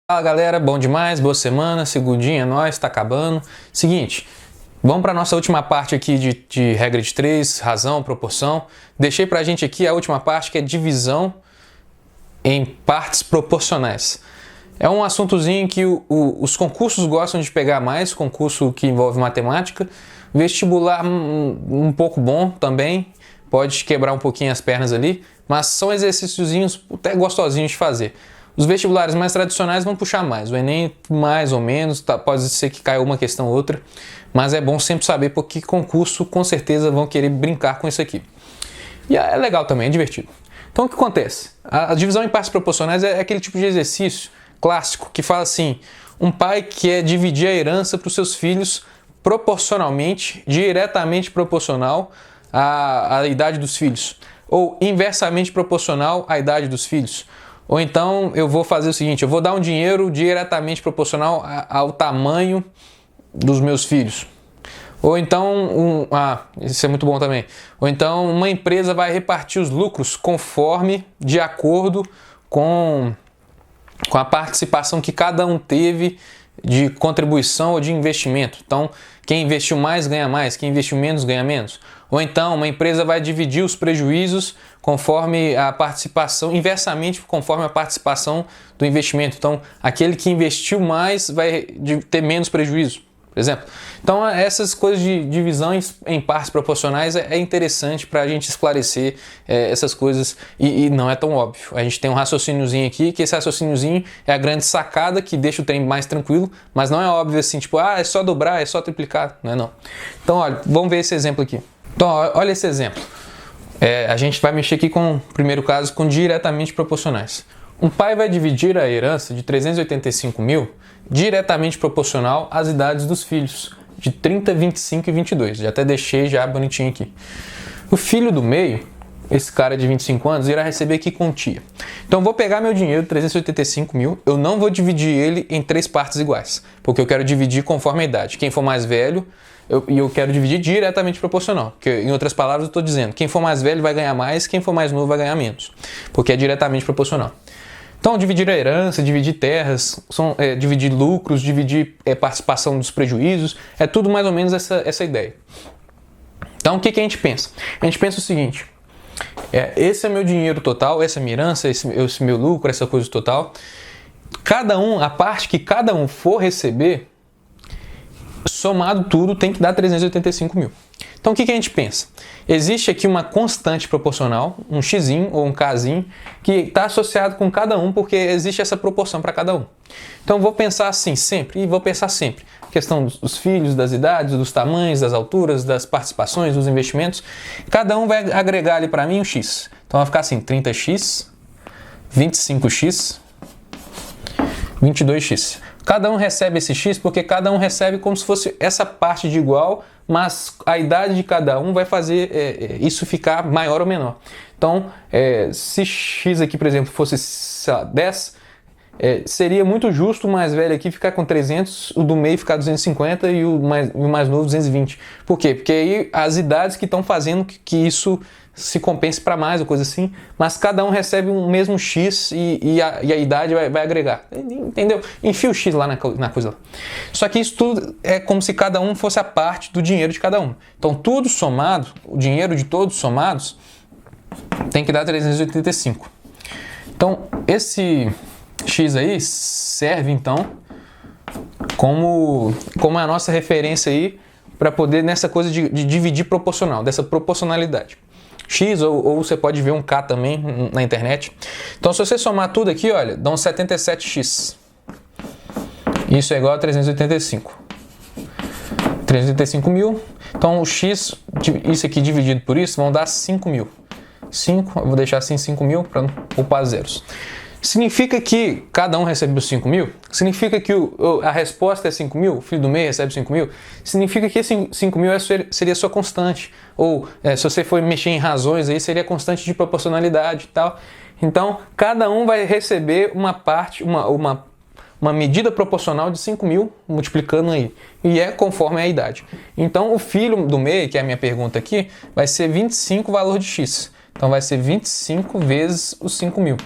Fala galera, bom demais, boa semana, segundinha, é nóis, tá acabando. Seguinte, vamos para nossa última parte aqui de regra de 3, razão, proporção. Deixei pra gente aqui a última parte que é divisão em partes proporcionais. É um assuntozinho que os concursos gostam de pegar mais, concurso que envolve matemática. Vestibular um pouco bom também, pode quebrar um pouquinho as pernas ali, mas são exercíciozinhos até gostosinhos de fazer. Os vestibulares mais tradicionais vão puxar mais, o Enem mais ou menos, pode ser que caia uma questão ou outra, mas é bom sempre saber porque concurso com certeza vão querer brincar com isso aqui. E é legal também, é divertido. Então o que acontece? A divisão em partes proporcionais é aquele tipo de exercício clássico que fala assim, um pai quer dividir a herança para os seus filhos proporcionalmente, diretamente proporcional à idade dos filhos, ou inversamente proporcional à idade dos filhos. Ou então eu vou fazer o seguinte, eu vou dar um dinheiro diretamente proporcional ao tamanho dos meus filhos. Ou então, isso é muito bom também. Ou então uma empresa vai repartir os lucros conforme, de acordo com a participação que cada um teve de contribuição ou de investimento. Então, quem investiu mais ganha mais, quem investiu menos ganha menos. Ou então, uma empresa vai dividir os prejuízos conforme a participação, inversamente conforme a participação do investimento. Então, aquele que investiu mais vai ter menos prejuízo, por exemplo. Então, essas coisas de divisão em partes proporcionais é interessante para a gente esclarecer essas coisas e não é tão óbvio. A gente tem um raciocíniozinho aqui, que esse raciocíniozinho é a grande sacada que deixa o trem mais tranquilo, mas não é óbvio assim, tipo, é só dobrar, é só triplicar, não é não. Então, olha, vamos ver esse exemplo aqui. Então, olha esse exemplo. A gente vai mexer aqui com, no primeiro caso, com diretamente proporcionais. Um pai vai dividir a herança de 385 mil diretamente proporcional às idades dos filhos, de 30, 25 e 22. Já até deixei já bonitinho aqui. O filho do meio, esse cara de 25 anos, irá receber que quantia. Então vou pegar meu dinheiro, 385 mil, eu não vou dividir ele em 3 partes iguais, porque eu quero dividir conforme a idade. Quem for mais velho, eu quero dividir diretamente proporcional, porque em outras palavras eu estou dizendo, quem for mais velho vai ganhar mais, quem for mais novo vai ganhar menos, porque é diretamente proporcional. Então, dividir a herança, dividir terras, dividir lucros, dividir participação dos prejuízos, é tudo mais ou menos essa ideia. Então, o que a gente pensa? A gente pensa o seguinte, esse é meu dinheiro total, essa é minha herança, esse meu lucro, essa coisa total. A parte que cada um for receber, somado tudo, tem que dar 385 mil. Então, o que a gente pensa? Existe aqui uma constante proporcional, um x'inho ou um k'zinho, que está associado com cada um, porque existe essa proporção para cada um. Então, vou pensar assim sempre, e vou pensar sempre. A questão dos filhos, das idades, dos tamanhos, das alturas, das participações, dos investimentos. Cada um vai agregar ali para mim um x. Então, vai ficar assim, 30x, 25x, 22x. Cada um recebe esse x porque cada um recebe como se fosse essa parte de igual, mas a idade de cada um vai fazer isso ficar maior ou menor. Então, se x aqui, por exemplo, fosse, sei lá, 10, seria muito justo o mais velho aqui ficar com 300, o do meio ficar 250 e o mais novo 220. Por quê? Porque aí as idades que estão fazendo que isso se compense para mais ou coisa assim, mas cada um recebe um mesmo x e a idade vai agregar, entendeu? Enfia o x lá na coisa lá. Só que isso tudo é como se cada um fosse a parte do dinheiro de cada um. Então tudo somado, o dinheiro de todos somados, tem que dar 385. Então esse x aí serve então como a nossa referência aí para poder nessa coisa de dividir proporcional, dessa proporcionalidade. X, ou você pode ver um K também na internet. Então, se você somar tudo aqui, olha, dá um 77x. Isso é igual a 385. 385 mil. Então, o x, isso aqui dividido por isso, vão dar 5 mil. 5, eu vou deixar assim 5 mil para não poupar zeros. Significa que cada um recebe os 5 mil? Significa que a resposta é 5 mil? O filho do meio recebe 5 mil? Significa que esse 5 mil seria a sua constante. Ou, se você for mexer em razões, aí seria a constante de proporcionalidade e tal. Então, cada um vai receber uma parte, uma medida proporcional de 5 mil, multiplicando aí. E é conforme a idade. Então, o filho do meio, que é a minha pergunta aqui, vai ser 25 valor de x. Então vai ser 25 vezes os 5 mil.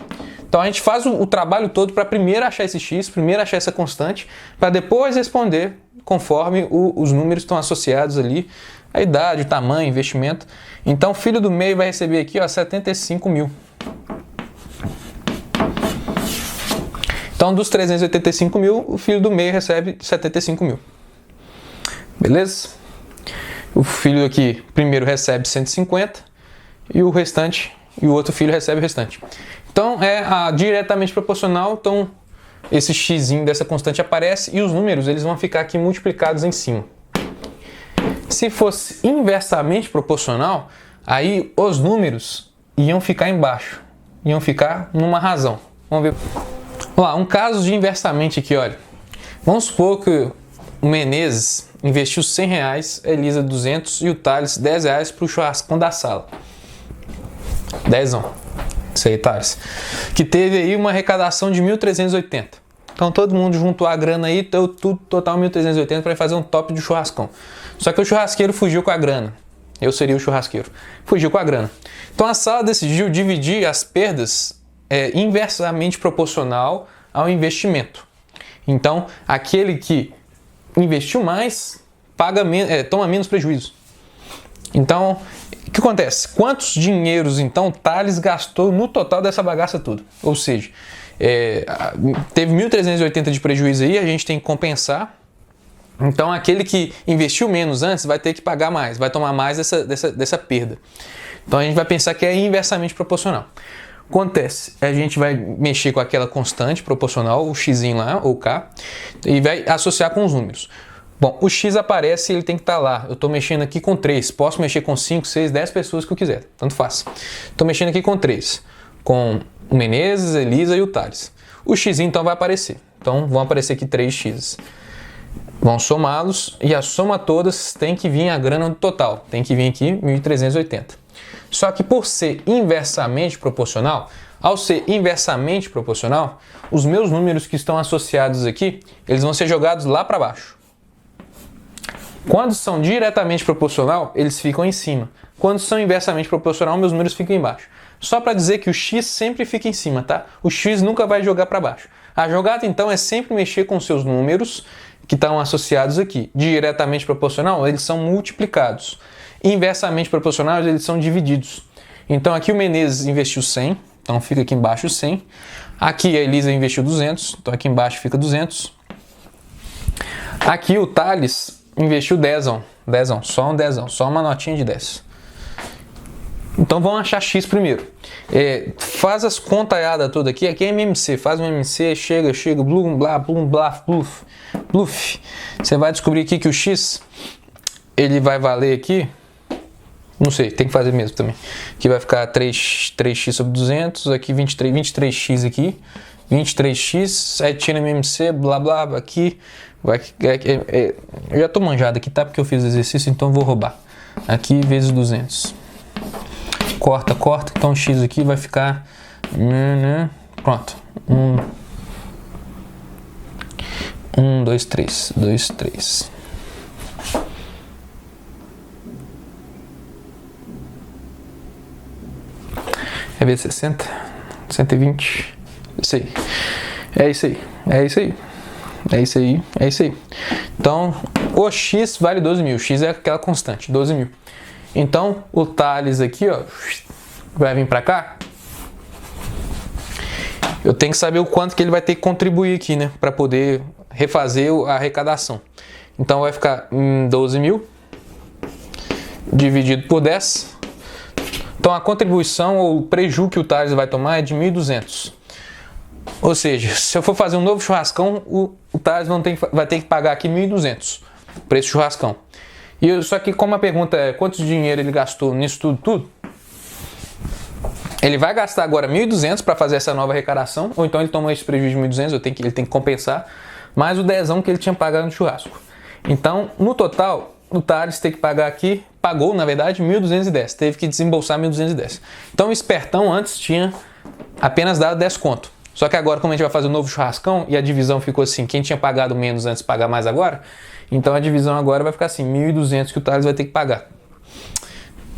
Então a gente faz o trabalho todo para primeiro achar esse x, primeiro achar essa constante, para depois responder conforme os números estão associados ali, a idade, o tamanho, investimento. Então o filho do meio vai receber aqui, ó, 75 mil. Então dos 385 mil, o filho do meio recebe 75 mil. Beleza? O filho aqui primeiro recebe 150 e o restante, e o outro filho recebe o restante. Então é diretamente proporcional, então esse x dessa constante aparece e os números eles vão ficar aqui multiplicados em cima. Se fosse inversamente proporcional, aí os números iam ficar embaixo, iam ficar numa razão. Vamos ver. Vamos lá, um caso de inversamente aqui, olha. Vamos supor que o Menezes investiu R$100, a Elisa 200 e o Thales R$10 para o churrascão da sala. 10ão. Isso aí, Thales. Que teve aí uma arrecadação de 1.380. Então todo mundo juntou a grana aí, deu tudo total 1.380 para fazer um top de churrascão. Só que o churrasqueiro fugiu com a grana. Eu seria o churrasqueiro. Fugiu com a grana. Então a sala decidiu dividir as perdas inversamente proporcional ao investimento. Então aquele que investiu mais toma menos prejuízo. Então o que acontece? Quantos dinheiros então Thales gastou no total dessa bagaça tudo? Ou seja, teve 1.380 de prejuízo aí, a gente tem que compensar. Então aquele que investiu menos antes vai ter que pagar mais, vai tomar mais dessa perda. Então a gente vai pensar que é inversamente proporcional. Acontece, a gente vai mexer com aquela constante proporcional, o x lá, ou k, e vai associar com os números. Bom, o x aparece e ele tem que estar lá. Eu estou mexendo aqui com 3, posso mexer com 5, 6, 10 pessoas que eu quiser, tanto faz. Estou mexendo aqui com 3, com o Menezes, Elisa e o Thales. O x então vai aparecer, então vão aparecer aqui 3x. Vão somá-los e a soma todas tem que vir a grana do total, tem que vir aqui 1.380. Só que por ser inversamente proporcional, ao ser inversamente proporcional, os meus números que estão associados aqui, eles vão ser jogados lá para baixo. Quando são diretamente proporcional, eles ficam em cima. Quando são inversamente proporcional, meus números ficam embaixo. Só para dizer que o x sempre fica em cima, tá? O x nunca vai jogar para baixo. A jogada então é sempre mexer com seus números que estão associados aqui. Diretamente proporcional, eles são multiplicados. Inversamente proporcional, eles são divididos. Então aqui o Menezes investiu 100, então fica aqui embaixo 100. Aqui a Elisa investiu 200, então aqui embaixo fica 200. Aqui o Thales investiu 10ão, só um 10ão, só uma notinha de 10. Então vamos achar x primeiro. Faz as contaiadas todas aqui é MMC, faz um MMC, chega, blum, blá, blum, blá, bluff. Você vai descobrir aqui que o x, ele vai valer aqui, não sei, tem que fazer mesmo também. Aqui vai ficar 3x sobre 200, aqui 23x aqui, 23x, aí tira MMC, blá, blá, aqui, eu já tô manjado aqui, tá? Porque eu fiz o exercício, então eu vou roubar. Aqui vezes 200. Corta, então x aqui vai ficar, pronto, 2, 3. É vezes 60, 120, isso aí, é isso aí. Então, o x vale 12 mil, x é aquela constante, 12 mil. Então, o Thales aqui, ó, vai vir para cá. Eu tenho que saber o quanto que ele vai ter que contribuir aqui, né? Para poder refazer a arrecadação. Então, vai ficar 12 mil dividido por 10. Então, a contribuição ou o prejuízo que o Thales vai tomar é de 1.200. Ou seja, se eu for fazer um novo churrascão, o Thales vai ter que pagar aqui 1.200 para esse churrascão. Só que como a pergunta é quanto dinheiro ele gastou nisso tudo, ele vai gastar agora 1.200 para fazer essa nova arrecadação, ou então ele toma esse prejuízo de 1.200, ele tem que compensar, mais o 10ão que ele tinha pagado no churrasco. Então, no total, o Thales tem que pagar aqui, pagou na verdade 1.210, teve que desembolsar 1.210. Então o espertão antes tinha apenas dado 10 conto. Só que agora, como a gente vai fazer um novo churrascão e a divisão ficou assim, quem tinha pagado menos antes pagar mais agora, então a divisão agora vai ficar assim, 1.200 que o Thales vai ter que pagar.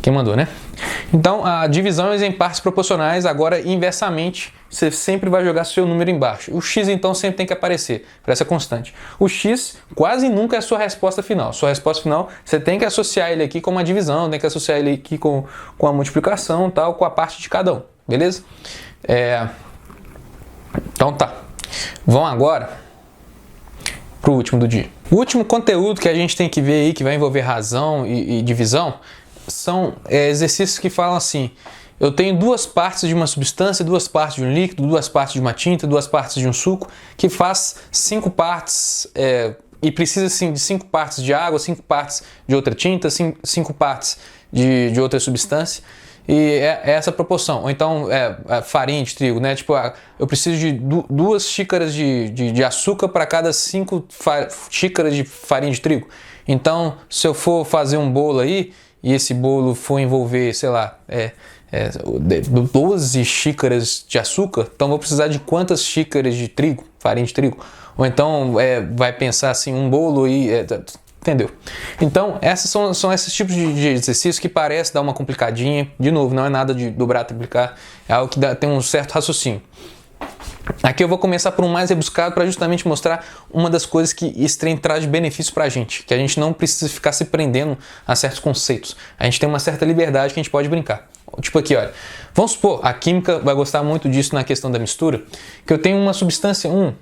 Quem mandou, né? Então, a divisão é em partes proporcionais, agora inversamente, você sempre vai jogar seu número embaixo. O x, então, sempre tem que aparecer, para essa constante. O x quase nunca é a sua resposta final. Sua resposta final, você tem que associar ele aqui com uma divisão, tem que associar ele aqui com a multiplicação, tal, com a parte de cada um, beleza? Então tá. Vamos agora para o último do dia. O último conteúdo que a gente tem que ver aí, que vai envolver razão e divisão, são exercícios que falam assim: eu tenho duas partes de uma substância, duas partes de um líquido, duas partes de uma tinta, duas partes de um suco, que faz 5 partes e precisa assim, de 5 partes de água, 5 partes de outra tinta, 5 partes de outra substância. E é essa proporção. Ou então farinha de trigo, né? Tipo, eu preciso de 2 xícaras de açúcar para cada 5 xícaras de farinha de trigo. Então, se eu for fazer um bolo aí, e esse bolo for envolver, sei lá, 12 xícaras de açúcar, então vou precisar de quantas xícaras de trigo, farinha de trigo? Ou então vai pensar assim, um bolo e... entendeu? Então, são esses tipos de exercícios que parece dar uma complicadinha. De novo, não é nada de dobrar, triplicar, é algo que tem um certo raciocínio. Aqui eu vou começar por um mais rebuscado para justamente mostrar uma das coisas que esse trem traz de benefício para a gente, que a gente não precisa ficar se prendendo a certos conceitos. A gente tem uma certa liberdade que a gente pode brincar. Tipo aqui, olha, vamos supor, a química vai gostar muito disso na questão da mistura, que eu tenho uma substância 1,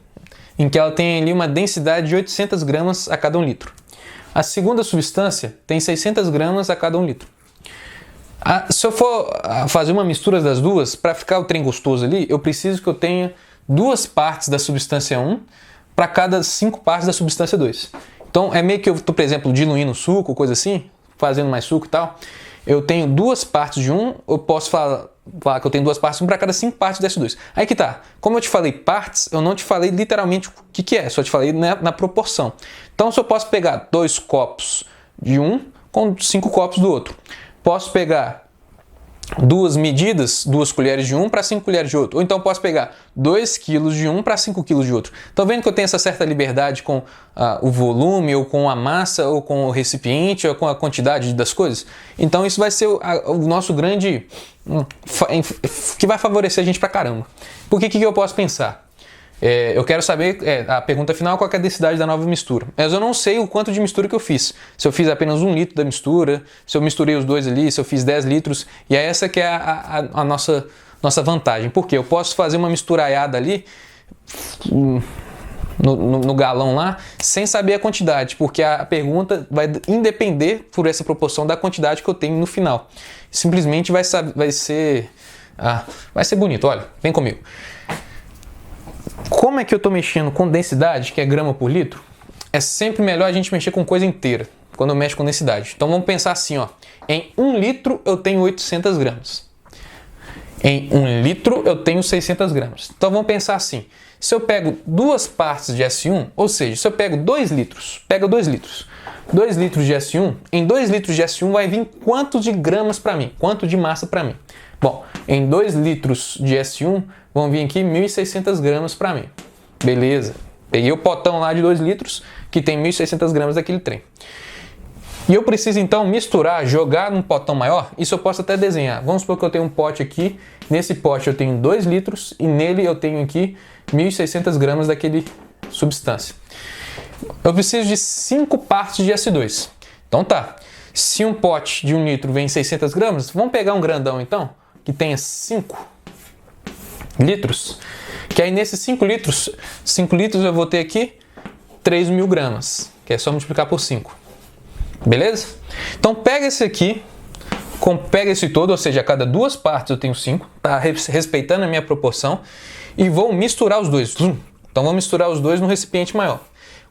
em que ela tem ali uma densidade de 800 gramas a cada 1 litro. A segunda substância tem 600 gramas a cada 1 litro. Se eu for fazer uma mistura das duas, para ficar o trem gostoso ali, eu preciso que eu tenha 2 partes da substância 1 para cada 5 partes da substância 2. Então é meio que eu estou, por exemplo, diluindo suco, coisa assim, fazendo mais suco e tal. Eu tenho 2 partes de um, eu posso falar que eu tenho 2 partes, 1 para cada 5 partes dessas 2. Aí que tá, como eu te falei partes, eu não te falei literalmente o que é, só te falei na proporção. Então se eu posso pegar 2 copos de um com 5 copos do outro. Posso pegar 2 medidas, 2 colheres de um para 5 colheres de outro. Ou então posso pegar 2 quilos de um para 5 quilos de outro. Estão vendo que eu tenho essa certa liberdade com o volume, ou com a massa, ou com o recipiente, ou com a quantidade das coisas? Então isso vai ser o nosso grande... que vai favorecer a gente pra caramba. Por que eu posso pensar? Eu quero saber, a pergunta final, qual é a densidade da nova mistura. Mas eu não sei o quanto de mistura que eu fiz. Se eu fiz apenas 1 litro da mistura, se eu misturei os dois ali, se eu fiz 10 litros. E é essa que é a nossa vantagem. Porque eu posso fazer uma misturaiada ali no galão lá, sem saber a quantidade. Porque a pergunta vai independer por essa proporção da quantidade que eu tenho no final. Simplesmente vai ser bonito. Olha, vem comigo. Como é que eu estou mexendo com densidade, que é grama por litro? É sempre melhor a gente mexer com coisa inteira, quando eu mexo com densidade. Então vamos pensar assim, ó. Em 1 litro eu tenho 800 gramas. Em 1 litro eu tenho 600 gramas. Então vamos pensar assim. Se eu pego 2 partes de S1, ou seja, se eu pego 2 litros, pega 2 litros. 2 litros de S1, em 2 litros de S1 vai vir quanto de gramas para mim? Quanto de massa para mim? Bom, em 2 litros de S1 vão vir aqui 1.600 gramas para mim. Beleza. Peguei o potão lá de 2 litros, que tem 1.600 gramas daquele trem. E eu preciso então misturar, jogar num potão maior. Isso eu posso até desenhar. Vamos supor que eu tenho um pote aqui. Nesse pote eu tenho 2 litros e nele eu tenho aqui 1.600 gramas daquele substância. Eu preciso de 5 partes de S2. Então tá. Se um pote de 1 litro vem 600 gramas, vamos pegar um grandão então, que tenha 5 litros. Que aí nesses 5 litros eu vou ter aqui 3.000 gramas. Que é só multiplicar por 5. Beleza? Então pega esse aqui, pega esse todo, ou seja, a cada 2 partes eu tenho 5, tá respeitando a minha proporção, e vou misturar os dois. Então vou misturar os dois no recipiente maior.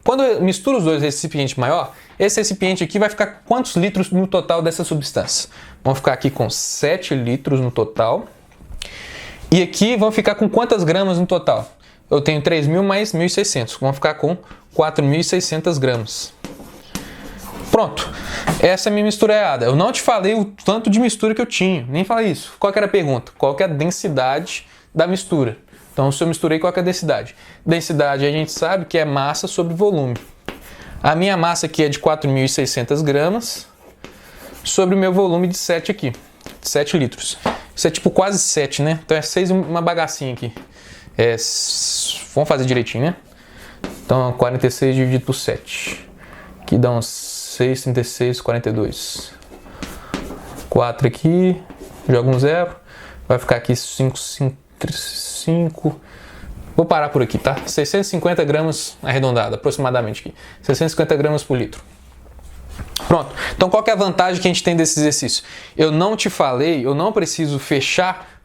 Quando eu misturo os dois no recipiente maior, esse recipiente aqui vai ficar quantos litros no total dessa substância? Vão ficar aqui com 7 litros no total. E aqui vão ficar com quantas gramas no total? Eu tenho 3.000 mais 1.600, vão ficar com 4.600 gramas. Pronto, essa é a minha misturada. Eu não te falei o tanto de mistura que eu tinha, nem falei isso. Qual que era a pergunta? Qual que é a densidade da mistura? Então, se eu misturei, qual que é a densidade? Densidade a gente sabe que é massa sobre volume. A minha massa aqui é de 4.600 gramas. sobre o meu volume de 7 aqui, 7 litros. Isso é tipo quase 7, né? Então é 6 uma bagacinha aqui. Vamos fazer direitinho, né? Então 46 dividido por 7. Aqui dá uns 6, 36, 42. 4 aqui, joga um 0. Vai ficar aqui 5. Vou parar por aqui, tá? 650 gramas arredondado, aproximadamente aqui. 650 gramas por litro. Pronto. Então qual que é a vantagem que a gente tem desse exercício? Eu não te falei, eu não preciso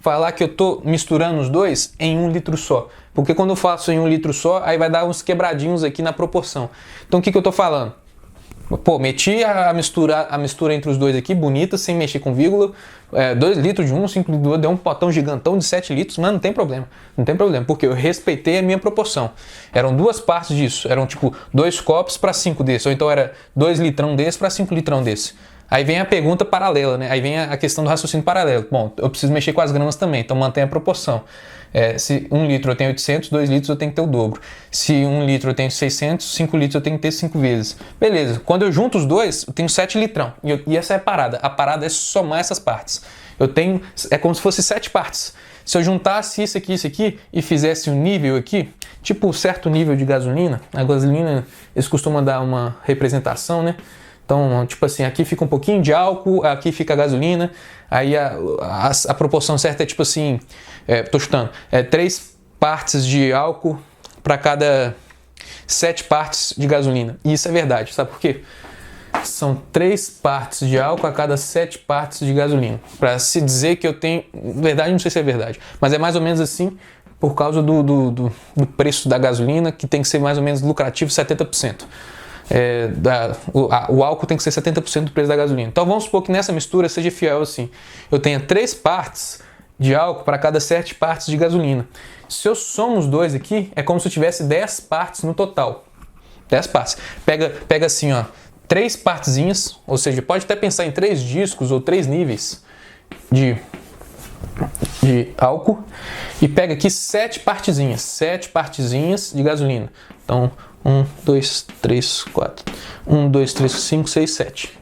falar que eu tô misturando os dois em 1 litro só. Porque quando eu faço em 1 litro só, aí vai dar uns quebradinhos aqui na proporção. Então o que eu tô falando? Pô, meti a mistura entre os dois aqui, bonita, sem mexer com vírgula. 2 litros de 1, 5 litros de outro, deu um potão gigantão de 7 litros, mas não tem problema. Não tem problema, porque eu respeitei a minha proporção. Eram 2 partes disso, eram tipo 2 copos para 5 desse, ou então era 2 litrão desse para 5 litrão desse. Aí vem a pergunta paralela, né? Aí vem a questão do raciocínio paralelo. Bom, eu preciso mexer com as gramas também, então mantenha a proporção. Se 1 litro eu tenho 800, 2 litros eu tenho que ter o dobro. Se 1 litro eu tenho 600, 5 litros eu tenho que ter 5 vezes. Beleza, quando eu junto os dois, eu tenho 7 litrão. E essa é a parada. A parada é somar essas partes. É como se fosse 7 partes. Se eu juntasse isso aqui e fizesse um nível aqui, tipo um certo nível de gasolina, a gasolina eles costumam dar uma representação, né? Então, tipo assim, aqui fica um pouquinho de álcool, aqui fica a gasolina, aí a proporção certa é tipo assim, tô chutando, 3 partes de álcool para cada 7 partes de gasolina. E isso é verdade, sabe por quê? São 3 partes de álcool a cada 7 partes de gasolina. Para se dizer que eu tenho... Verdade, não sei se é verdade, mas é mais ou menos assim por causa do preço da gasolina, que tem que ser mais ou menos lucrativo 70%. O álcool tem que ser 70% do preço da gasolina. Então vamos supor que nessa mistura seja fiel assim. Eu tenha 3 partes de álcool para cada 7 partes de gasolina. Se eu somo os dois aqui, é como se eu tivesse 10 partes no total. 10 partes. Pega assim, ó, 3 partezinhas, ou seja, pode até pensar em 3 discos ou 3 níveis de álcool, e pega aqui 7 partezinhas de gasolina. Então 1, 2, 3, 4. 1, 2, 3, 5, 6, 7.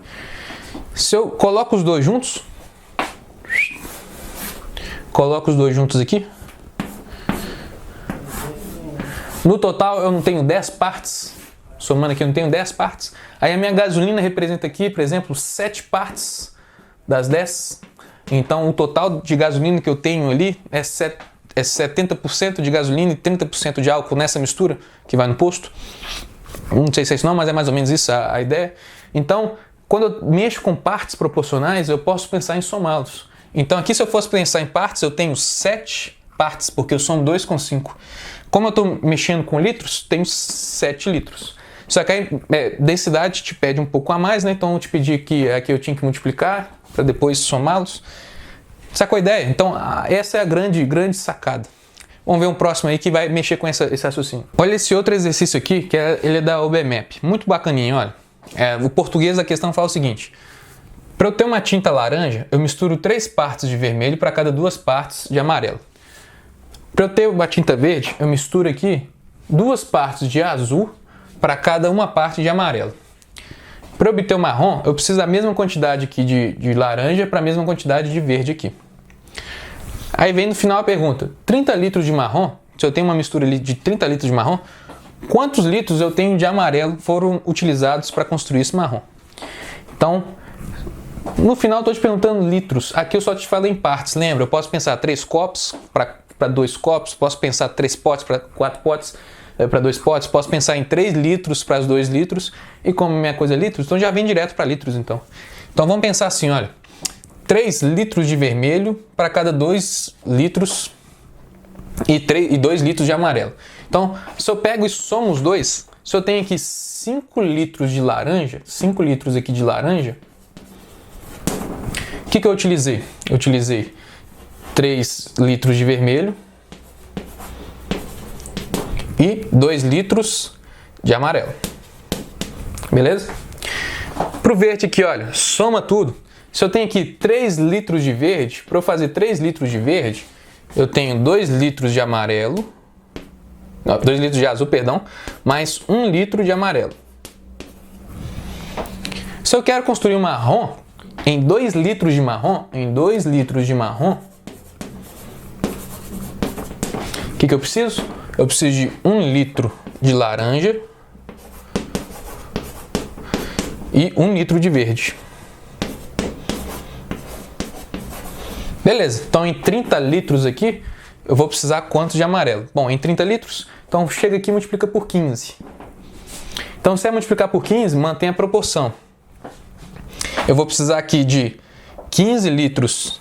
Se eu coloco os dois juntos, aqui, no total eu não tenho 10 partes, somando aqui eu não tenho 10 partes, aí a minha gasolina representa aqui, por exemplo, 7 partes das 10, então o total de gasolina que eu tenho ali é 70% de gasolina e 30% de álcool nessa mistura que vai no posto. Não sei se é isso não, mas é mais ou menos isso a ideia. Então, quando eu mexo com partes proporcionais, eu posso pensar em somá-los. Então aqui, se eu fosse pensar em partes, eu tenho 7 partes, porque eu somo 2 com 5. Como eu estou mexendo com litros, tenho 7 litros. Só que aí, densidade te pede um pouco a mais, né? Então eu te pedi que aqui eu tinha que multiplicar para depois somá-los. Sacou a ideia? Então essa é a grande sacada. Vamos ver um próximo aí que vai mexer com esse raciocínio. Olha esse outro exercício aqui, que ele é da OBMAP. Muito bacaninho, olha. O português da questão fala o seguinte. Para eu ter uma tinta laranja, eu misturo 3 partes de vermelho para cada 2 partes de amarelo. Para eu ter uma tinta verde, eu misturo aqui 2 partes de azul para cada uma parte de amarelo. Para obter o marrom, eu preciso da mesma quantidade aqui de laranja para a mesma quantidade de verde aqui. Aí vem no final a pergunta, 30 litros de marrom, se eu tenho uma mistura ali de 30 litros de marrom, quantos litros eu tenho de amarelo foram utilizados para construir esse marrom? Então, no final eu estou te perguntando litros, aqui eu só te falei em partes, lembra? Eu posso pensar 3 copos para 2 copos, posso pensar 3 potes para 4 potes, para 2 potes, posso pensar em 3 litros para os 2 litros, e como minha coisa é litros, então já vem direto para litros então. Então vamos pensar assim, olha, 3 litros de vermelho para cada 2 litros e 2 litros de amarelo. Então, se eu pego e somo os dois, se eu tenho aqui 5 litros de laranja, 5 litros aqui de laranja, o que eu utilizei? Eu utilizei 3 litros de vermelho e 2 litros de amarelo. Beleza? Pro verde aqui, olha, soma tudo. Se eu tenho aqui 3 litros de verde, para eu fazer 3 litros de verde, eu tenho 2 litros de amarelo, não, 2 litros de azul, perdão, mais 1 litro de amarelo. Se eu quero construir um marrom, em 2 litros de marrom, o que eu preciso? Eu preciso de 1 litro de laranja e 1 litro de verde. Beleza, então em 30 litros aqui, eu vou precisar quanto de amarelo? Bom, em 30 litros, então chega aqui e multiplica por 15. Então, se é multiplicar por 15, mantém a proporção. Eu vou precisar aqui de 15 litros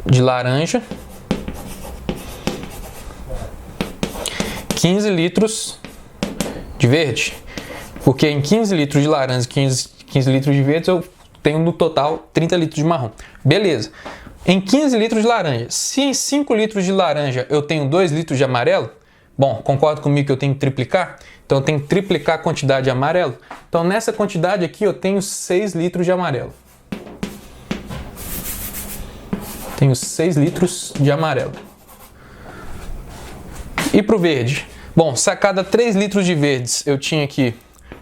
de laranja, 15 litros de verde, porque em 15 litros de laranja e 15 litros de verde eu tenho no total 30 litros de marrom. Beleza. Em 15 litros de laranja, se em 5 litros de laranja eu tenho 2 litros de amarelo, bom, concorda comigo que eu tenho que triplicar? Então eu tenho que triplicar a quantidade de amarelo. Então nessa quantidade aqui eu tenho 6 litros de amarelo. Tenho 6 litros de amarelo. E para o verde? Bom, se a cada 3 litros de verdes eu tinha aqui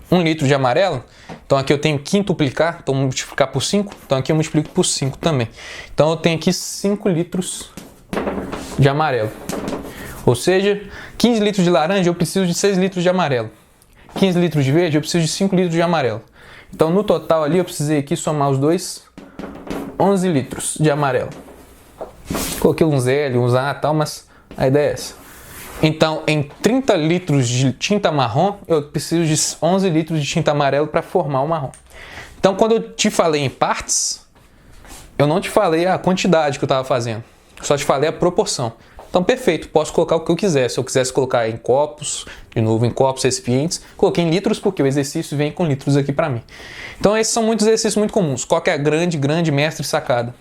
1 litro de amarelo, então aqui eu tenho que quintuplicar, então multiplicar por 5, então aqui eu multiplico por 5 também. Então eu tenho aqui 5 litros de amarelo. Ou seja, 15 litros de laranja eu preciso de 6 litros de amarelo. 15 litros de verde eu preciso de 5 litros de amarelo. Então no total ali eu precisei aqui somar os dois, 11 litros de amarelo. Coloquei uns L, uns A e tal, mas a ideia é essa. Então, em 30 litros de tinta marrom, eu preciso de 11 litros de tinta amarela para formar o marrom. Então, quando eu te falei em partes, eu não te falei a quantidade que eu estava fazendo. Só te falei a proporção. Então, perfeito, posso colocar o que eu quiser. Se eu quisesse colocar em copos, de novo em copos, recipientes, coloquei em litros porque o exercício vem com litros aqui para mim. Então, esses são muitos exercícios muito comuns. Qual que é a grande mestre sacada?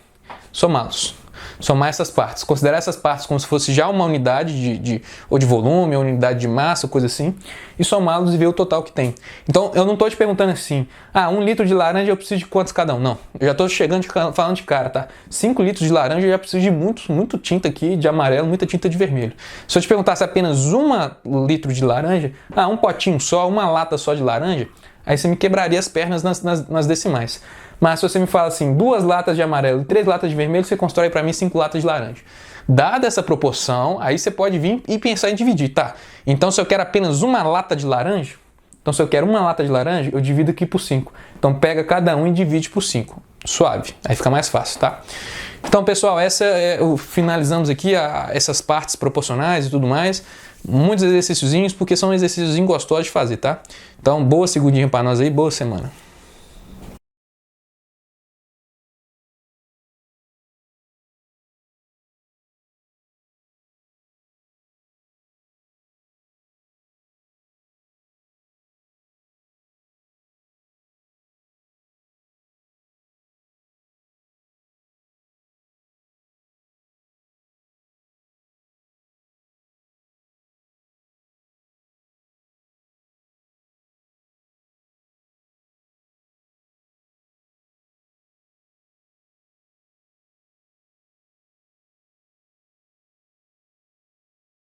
Somá-los. Somar essas partes, considerar essas partes como se fosse já uma unidade ou de volume, ou unidade de massa, coisa assim, e somá-los e ver o total que tem. Então, eu não estou te perguntando assim, 1 litro de laranja eu preciso de quantos cada um? Não, eu já estou chegando falando de cara, tá? 5 litros de laranja eu já preciso de muito tinta aqui de amarelo, muita tinta de vermelho. Se eu te perguntasse apenas 1 litro de laranja, um potinho só, uma lata só de laranja, aí você me quebraria as pernas nas decimais. Mas se você me fala assim, 2 latas de amarelo e 3 latas de vermelho, você constrói para mim 5 latas de laranja. Dada essa proporção, aí você pode vir e pensar em dividir, tá? Então se eu quero apenas 1 lata de laranja, eu divido aqui por 5. Então pega cada um e divide por 5. Suave, aí fica mais fácil, tá? Então pessoal, finalizamos aqui essas partes proporcionais e tudo mais. Muitos exercíciozinhos, porque são exercícios gostosos de fazer, tá? Então boa segundinha para nós aí, boa semana.